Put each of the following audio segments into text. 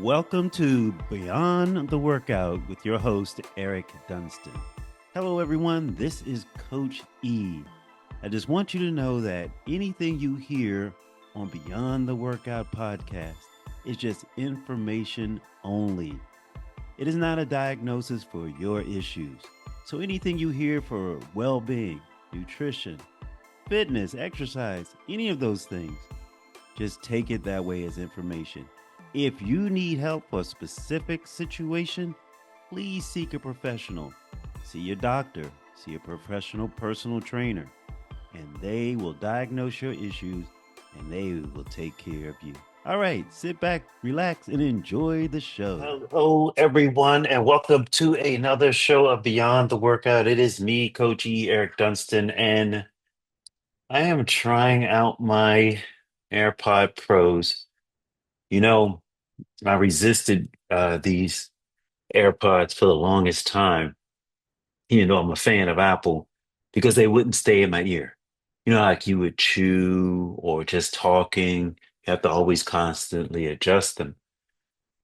Welcome to Beyond the Workout with your host, Eric Dunstan. Hello, everyone. This is Coach E. I just want you to know that anything you hear on Beyond the Workout podcast is just information only. It is not a diagnosis for your issues. So anything you hear for well being, nutrition, fitness, exercise, any of those things, just take it that way as information. If you need help for a specific situation, please seek a professional. See your doctor, see a professional personal trainer, and they will diagnose your issues and they will take care of you. All right, sit back, relax, and enjoy the show. Hello, everyone, and welcome to another show of Beyond the Workout. It is me, Coach E. Eric Dunstan, and I am trying out my AirPod Pros. You know, I resisted these AirPods for the longest time, even though I'm a fan of Apple, because they wouldn't stay in my ear. Like you would chew or just talking, you have to always constantly adjust them.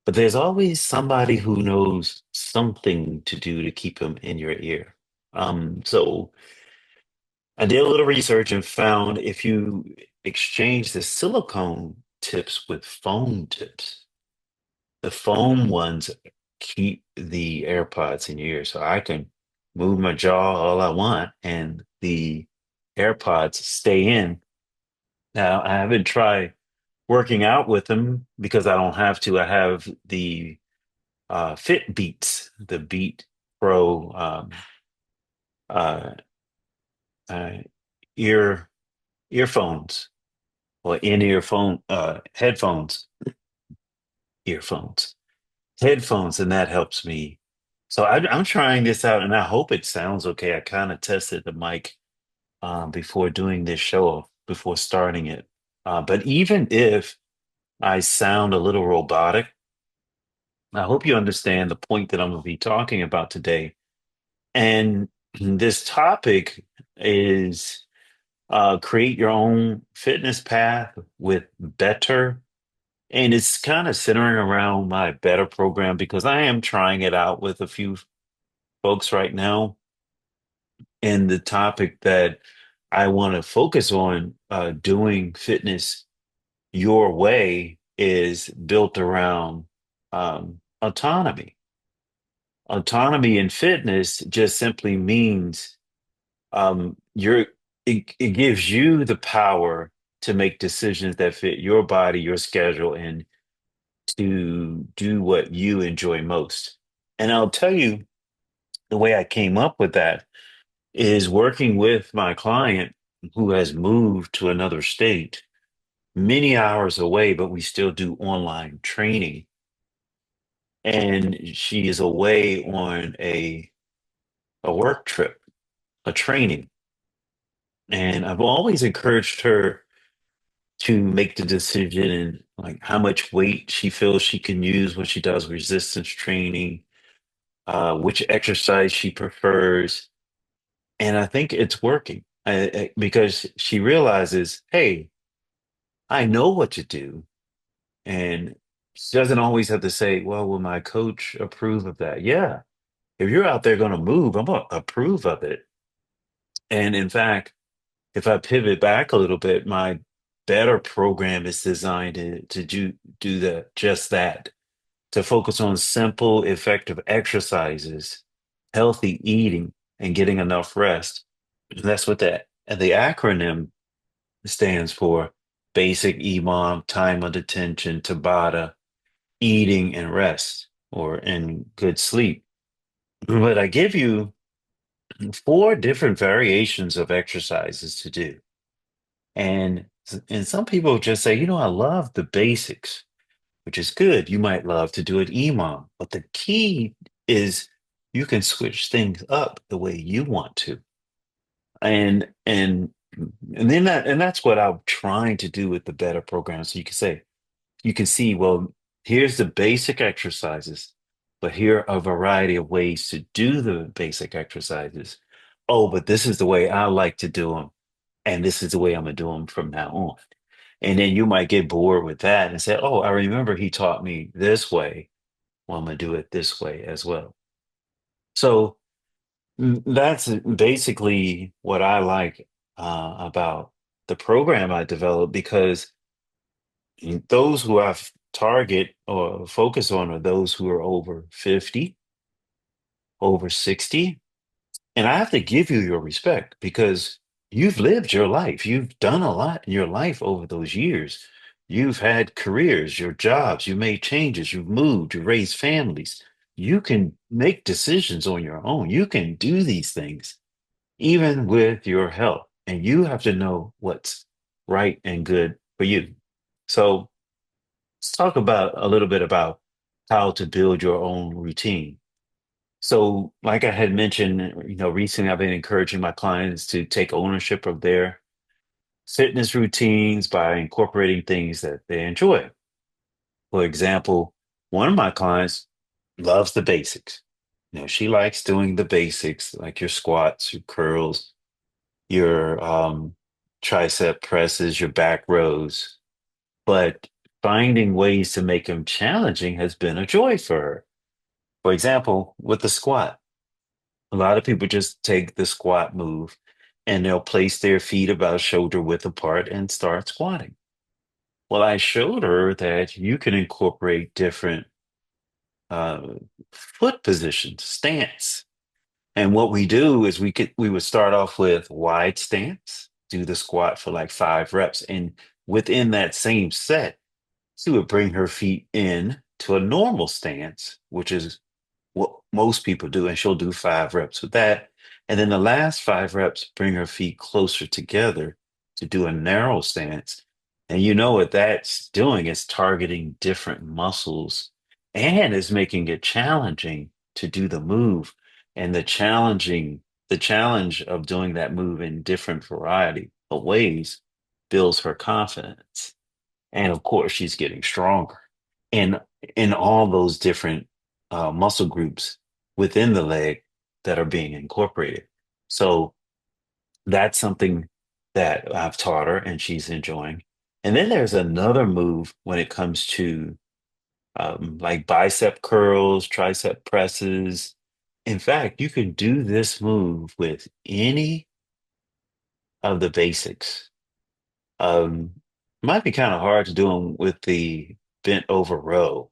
But there's always somebody who knows something to do to keep them in your ear. So I did a little research and found if you exchange the silicone tips with foam tips, the foam ones keep the AirPods in your ear. So I can move my jaw all I want and the AirPods stay in. Now, I haven't tried working out with them because I don't have to. I have the Fit Beats, the Beat Pro uh, uh, ear earphones or in-ear phone headphones, earphones, headphones, and that helps me. So I'm trying this out, and I hope it sounds okay. I kind of tested the mic before doing this show, before starting it. But even if I sound a little robotic, I hope you understand the point that I'm going to be talking about today. And this topic is create your own fitness path with better. And it's kind of centering around my better program because I am trying it out with a few folks right now. And the topic that I want to focus on doing fitness your way is built around autonomy. Autonomy in fitness just simply means you're it gives you the power to make decisions that fit your body, your schedule, and to do what you enjoy most. And I'll tell you the way I came up with that is working with my client who has moved to another state many hours away, but we still do online training. And she is away on a work trip, a training. And I've always encouraged her to make the decision and like how much weight she feels she can use when she does resistance training, which exercise she prefers. And I think it's working because she realizes, hey, I know what to do. And she doesn't always have to say, well, will my coach approve of that? Yeah. If you're out there going to move, I'm going to approve of it. And in fact, if I pivot back a little bit, my better program is designed to do just that, to focus on simple, effective exercises, healthy eating, and getting enough rest. And that's what the acronym stands for: basic EMOM, time of attention, Tabata, eating and rest, or in good sleep. But I give you four different variations of exercises to do. And some people just say, I love the basics, which is good. You might love to do it EMOM, but the key is you can switch things up the way you want to. And and and then that's what I'm trying to do with the better program. So you can see, well, here's the basic exercises, but here are a variety of ways to do the basic exercises. Oh, but this is the way I like to do them, and this is the way I'm gonna do them from now on. And then you might get bored with that and say, oh, I remember he taught me this way. Well, I'm going to do it this way as well. So that's basically what I like about the program I developed because those who I target or focus on are those who are over 50, over 60. And I have to give you your respect because you've lived your life. You've done a lot in your life over those years. You've had careers, your jobs, you made changes, you've moved, you raised families. You can make decisions on your own. You can do these things even with your help. And you have to know what's right and good for you. So let's talk about a little bit about how to build your own routine. So, like I had mentioned, recently I've been encouraging my clients to take ownership of their fitness routines by incorporating things that they enjoy. For example, one of my clients loves the basics. She likes doing the basics like your squats, your curls, your tricep presses, your back rows. But finding ways to make them challenging has been a joy for her. For example, with the squat. A lot of people just take the squat move and they'll place their feet about shoulder width apart and start squatting. Well, I showed her that you can incorporate different uh, foot positions, stance. And what we do is we would start off with wide stance, do the squat for like 5 reps, and within that same set, she would bring her feet in to a normal stance, which is what most people do, and she'll do 5 reps with that. And then the last 5 reps, bring her feet closer together to do a narrow stance. And you know what that's doing is targeting different muscles and is making it challenging to do the move. And the challenge of doing that move in different variety of ways builds her confidence. And of course, she's getting stronger in in all those different muscle groups within the leg that are being incorporated. So that's something that I've taught her, and she's enjoying. And then there's another move when it comes to like bicep curls, tricep presses. In fact, you can do this move with any of the basics. Might be kind of hard to do them with the bent over row,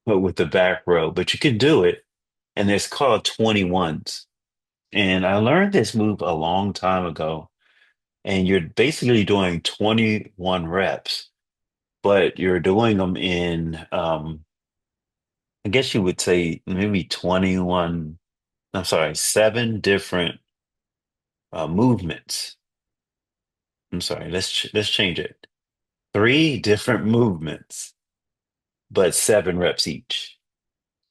but with the back row, but you can do it. And it's called 21s. And I learned this move a long time ago. And you're basically doing 21 reps, but you're doing them in, I guess you would say maybe 21, I'm sorry, 7 different movements. I'm sorry, let's change it. 3 different movements, but 7 reps each.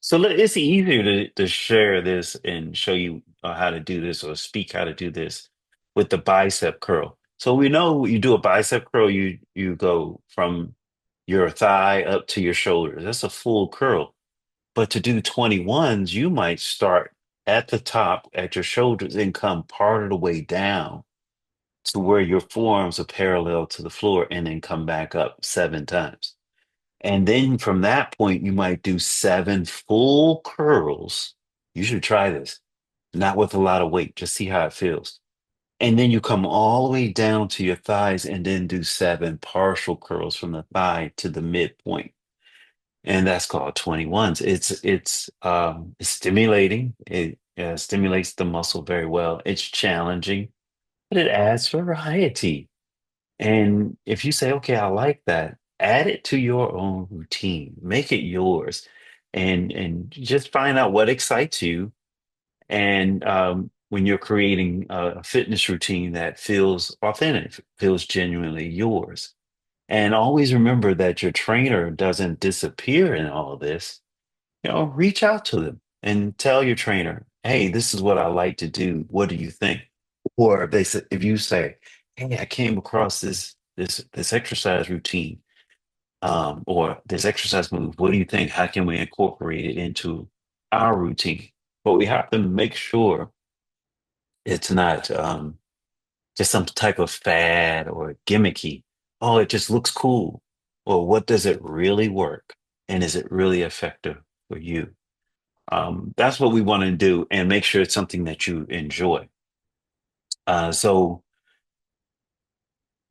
So it's easier to share this and show you how to do this or speak how to do this with the bicep curl. So we know you do a bicep curl, you go from your thigh up to your shoulders. That's a full curl. But to do 21s, you might start at the top at your shoulders and come part of the way down to where your forearms are parallel to the floor and then come back up 7 times. And then from that point, you might do 7 full curls. You should try this, not with a lot of weight, just see how it feels. And then you come all the way down to your thighs and then do 7 partial curls from the thigh to the midpoint. And that's called 21s. It's stimulating. It stimulates the muscle very well. It's challenging, but it adds variety. And if you say, okay, I like that, add it to your own routine, make it yours, and just find out what excites you. And when you're creating a fitness routine that feels authentic, feels genuinely yours. And always remember that your trainer doesn't disappear in all of this. Reach out to them and tell your trainer, hey, this is what I like to do. What do you think? Or if you say, hey, I came across this exercise routine, or this exercise move. What do you think? How can we incorporate it into our routine? But we have to make sure it's not just some type of fad or gimmicky. oh, it just looks cool. Or what does it really work? And is it really effective for you? That's what we want to do and make sure it's something that you enjoy. So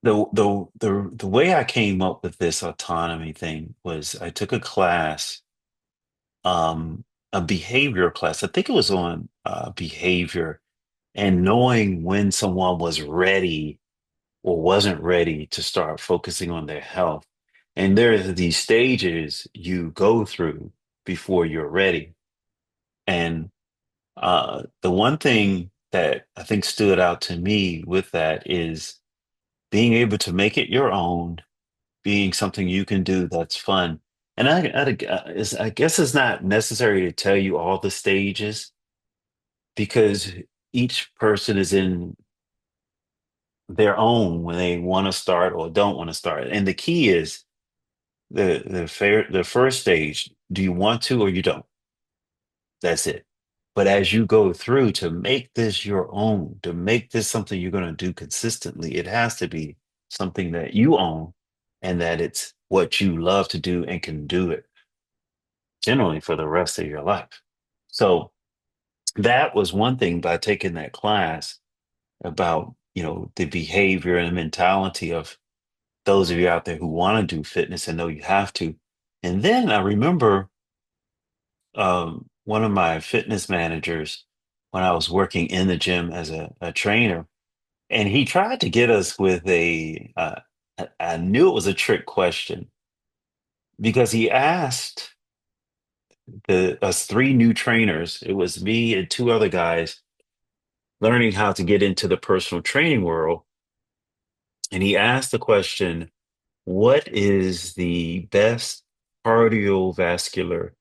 the way I came up with this autonomy thing was I took a class, um, a behavior class. I think it was on behavior and knowing when someone was ready or wasn't ready to start focusing on their health. And there are these stages you go through before you're ready. And the one thing that I think stood out to me with that is being able to make it your own, being something you can do that's fun. And I guess it's not necessary to tell you all the stages because each person is in their own when they want to start or don't want to start. And the key is the first stage. Do you want to or you don't? That's it. But as you go through to make this your own, to make this something you're going to do consistently, it has to be something that you own and that it's what you love to do and can do it generally for the rest of your life. So that was one thing by taking that class about, the behavior and the mentality of those of you out there who want to do fitness and know you have to. And then I remember one of my fitness managers when I was working in the gym as a trainer, and he tried to get us with I knew it was a trick question because he asked us three new trainers, it was me and two other guys learning how to get into the personal training world. And he asked the question, what is the best cardiovascular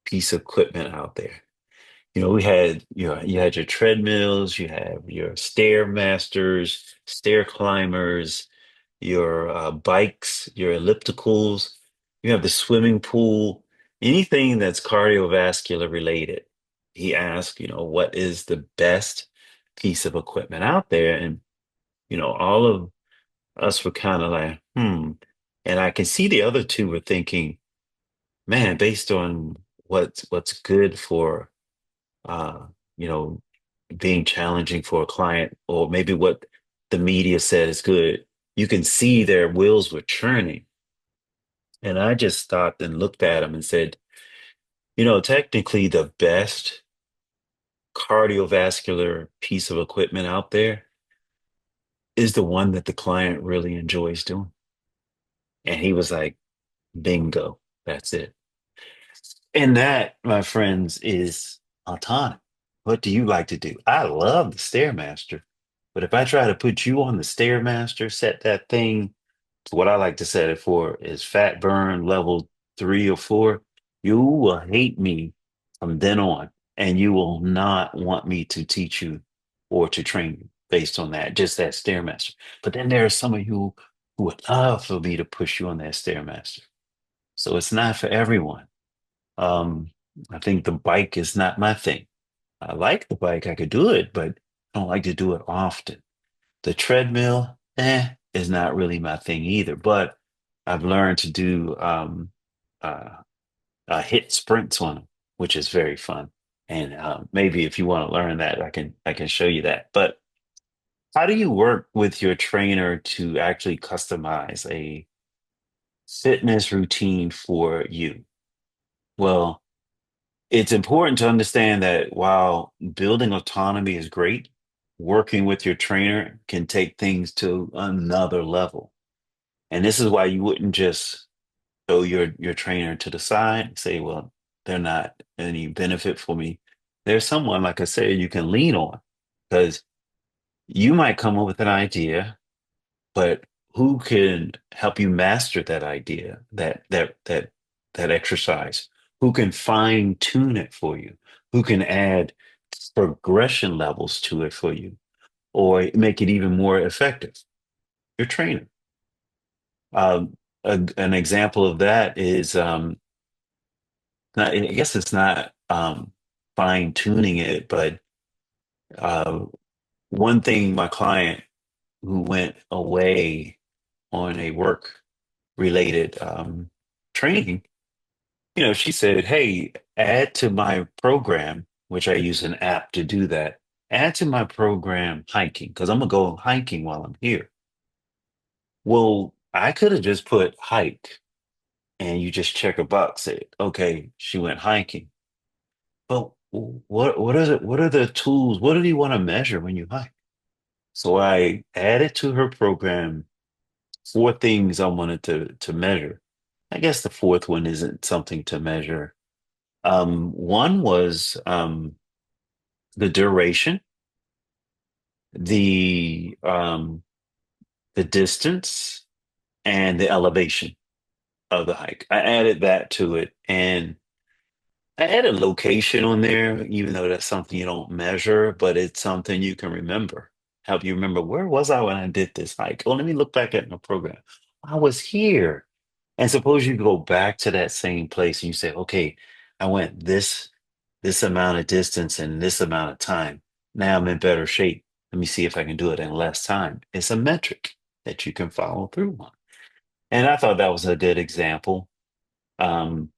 piece of equipment out there? We had you had your treadmills, you have your stair masters, stair climbers, your bikes, your ellipticals. You have the swimming pool, anything that's cardiovascular related. He asked, what is the best piece of equipment out there? And all of us were kind of like, hmm. And I can see the other two were thinking, man, based on what's good for uh, you know, being challenging for a client, or maybe what the media said is good, you can see their wheels were churning. And I just stopped and looked at them and said, technically the best cardiovascular piece of equipment out there is the one that the client really enjoys doing. And he was like, bingo, that's it. And that, my friends, is autonomy. What do you like to do? I love the Stairmaster, but if I try to put you on the Stairmaster, set that thing to what I like to set it for is fat burn level 3 or 4, you will hate me from then on, and you will not want me to teach you or to train you based on that, just that Stairmaster. But then there are some of you who would love for me to push you on that Stairmaster. So it's not for everyone. Um, I think the bike is not my thing. I like the bike, I could do it, but I don't like to do it often. The treadmill, is not really my thing either. But I've learned to do uh, hit sprints on them, which is very fun. And maybe if you want to learn that, I can show you that. But how do you work with your trainer to actually customize a fitness routine for you? Well, it's important to understand that while building autonomy is great, working with your trainer can take things to another level. And this is why you wouldn't just throw your trainer to the side and say, well, they're not any benefit for me. There's someone, like I said, you can lean on because you might come up with an idea, but who can help you master that idea, that exercise? Who can fine tune it for you? Who can add progression levels to it for you, or make it even more effective? Your trainer. An example of that is, I guess it's not fine tuning it, but uh, one thing my client who went away on a work related training, she said, "Hey, add to my program, which I use an app to do that. Add to my program hiking because I'm gonna go hiking while I'm here." Well, I could have just put hike and you just check a box, say, okay, she went hiking. But what is it? What are the tools? What do you want to measure when you hike? So I added to her program four things I wanted to measure. I guess the fourth one isn't something to measure. One was the duration, the um, the distance, and the elevation of the hike. I added that to it, and I added location on there, even though that's something you don't measure, but it's something you can remember. Help you remember, where was I when I did this hike? Oh, let me look back at my program. I was here. And suppose you go back to that same place and you say, okay, I went this amount of distance in this amount of time. Now I'm in better shape. Let me see if I can do it in less time. It's a metric that you can follow through on. And I thought that was a good example um,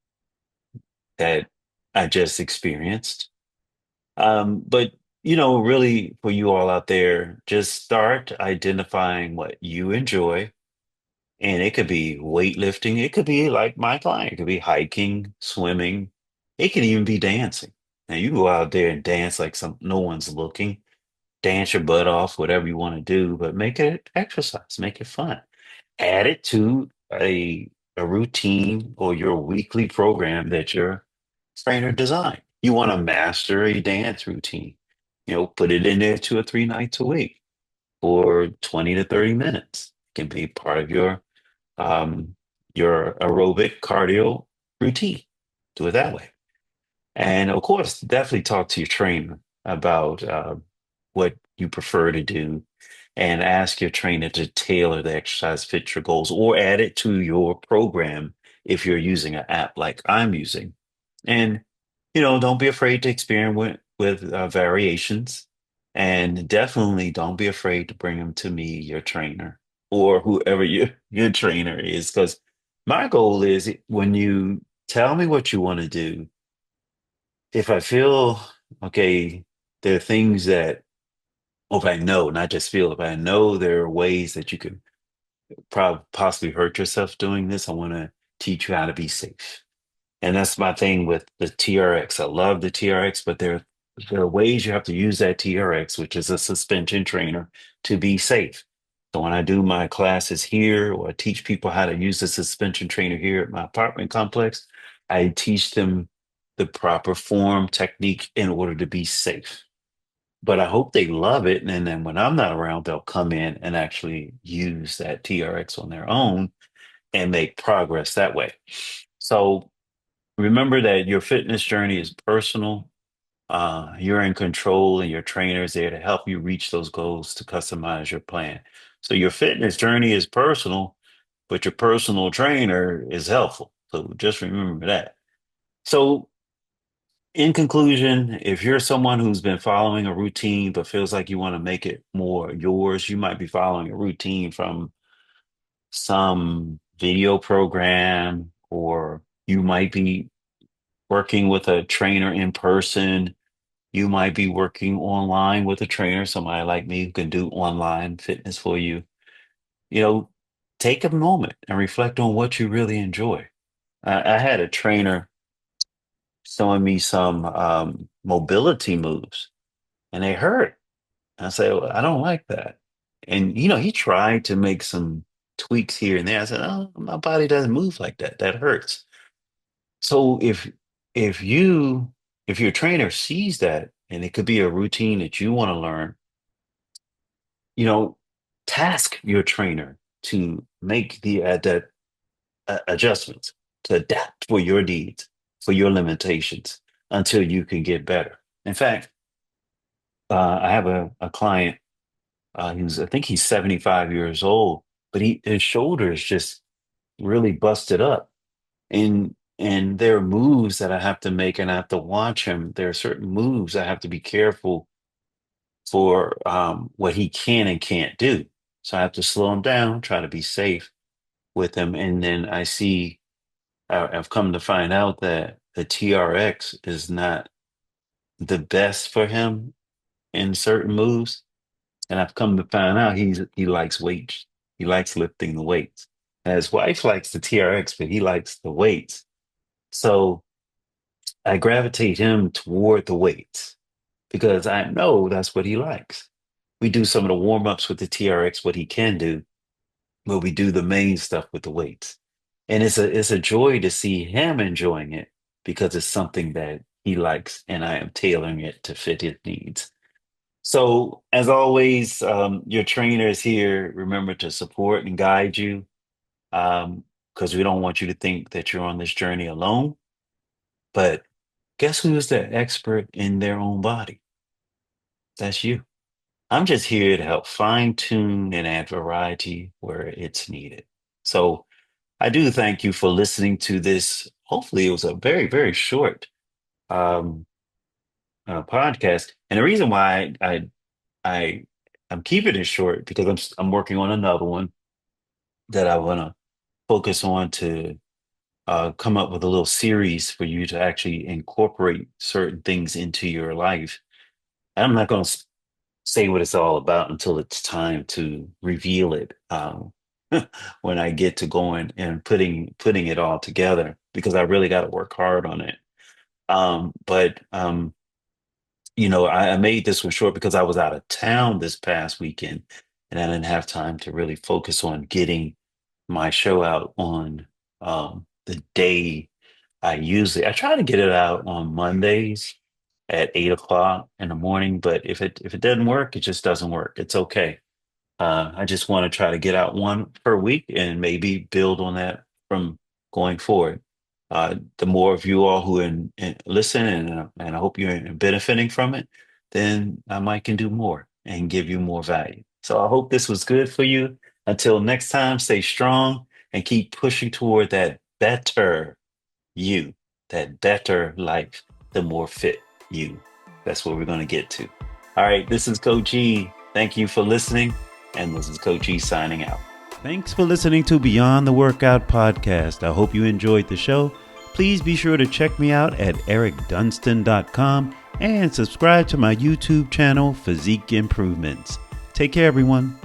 that I just experienced. But really for you all out there, just start identifying what you enjoy. And it could be weightlifting, it could be like my client, it could be hiking, swimming, it can even be dancing. Now you can go out there and dance like no one's looking, dance your butt off, whatever you want to do, but make it exercise, make it fun. Add it to a routine or your weekly program that your trainer designed. You want to master a dance routine, put it in there 2 or 3 nights a week for 20 to 30 minutes. It can be part of um, your aerobic cardio routine. Do it that way. And of course, definitely talk to your trainer about what you prefer to do and ask your trainer to tailor the exercise fit your goals or add it to your program if you're using an app like I'm using. And, don't be afraid to experiment with variations. And definitely don't be afraid to bring them to me, your trainer, or whoever your trainer is. Because my goal is when you tell me what you want to do, if I feel, okay, there are things that, or if I know, not just feel, if I know there are ways that you could possibly hurt yourself doing this, I want to teach you how to be safe. And that's my thing with the TRX. I love the TRX, but there are ways you have to use that TRX, which is a suspension trainer, to be safe. So when I do my classes here or I teach people how to use the suspension trainer here at my apartment complex, I teach them the proper form technique in order to be safe. But I hope they love it. And then when I'm not around, they'll come in and actually use that TRX on their own and make progress that way. So remember that your fitness journey is personal. You're in control, and your trainer is there to help you reach those goals to customize your plan. So your fitness journey is personal, but your personal trainer is helpful. So just remember that. So, in conclusion, if you're someone who's been following a routine but feels like you want to make it more yours, you might be following a routine from some video program, or you might be working with a trainer in person. You might be working online with a trainer, somebody like me who can do online fitness for you. You know, take a moment and reflect on what you really enjoy. I had a trainer showing me some mobility moves, and they hurt. I said, well, I don't like that. And, he tried to make some tweaks here and there. I said, oh, my body doesn't move like that. That hurts. So if you if your trainer sees that, and it could be a routine that you want to learn, you know, task your trainer to make the adjustments, to adapt for your needs, for your limitations until you can get better. In fact, I have a client I think he's 75 years old, but his shoulder is just really busted up. And there are moves that I have to make, and I have to watch him. There are certain moves I have to be careful for what he can and can't do. So I have to slow him down, try to be safe with him. And then I've come to find out that the TRX is not the best for him in certain moves. And I've come to find out he likes weights. He likes lifting the weights. And his wife likes the TRX, but he likes the weights. So I gravitate him toward the weights because I know that's what he likes. We do some of the warm ups with the TRX, what he can do, but we do the main stuff with the weights. And it's a joy to see him enjoying it because it's something that he likes and I am tailoring it to fit his needs. So, as always, your trainer is here. Remember to support and guide you because we don't want you to think that you're on this journey alone. But guess who is the expert in their own body? That's you. I'm just here to help fine tune and add variety where it's needed. So, I do thank you for listening to this. Hopefully, it was a very, very short um, podcast. And the reason why I I'm keeping it short because I'm working on another one that I want to focus on to come up with a little series for you to actually incorporate certain things into your life. And I'm not going to say what it's all about until it's time to reveal it when I get to going and putting it all together because I really got to work hard on it. But I made this one short because I was out of town this past weekend and I didn't have time to really focus on getting my show out on the day I try to get it out on Mondays at 8 o'clock in the morning, but if it doesn't work, it just doesn't work. It's okay. I just want to try to get out one per week and maybe build on that from going forward. The more of you all who listen and I hope you're benefiting from it, then I might can do more and give you more value. So I hope this was good for you. Until next time, stay strong and keep pushing toward that better you, that better life, the more fit you. That's what we're going to get to. All right, this is Coach E. Thank you for listening. And this is Coach E signing out. Thanks for listening to Beyond the Workout podcast. I hope you enjoyed the show. Please be sure to check me out at ericdunstan.com and subscribe to my YouTube channel, Physique Improvements. Take care, everyone.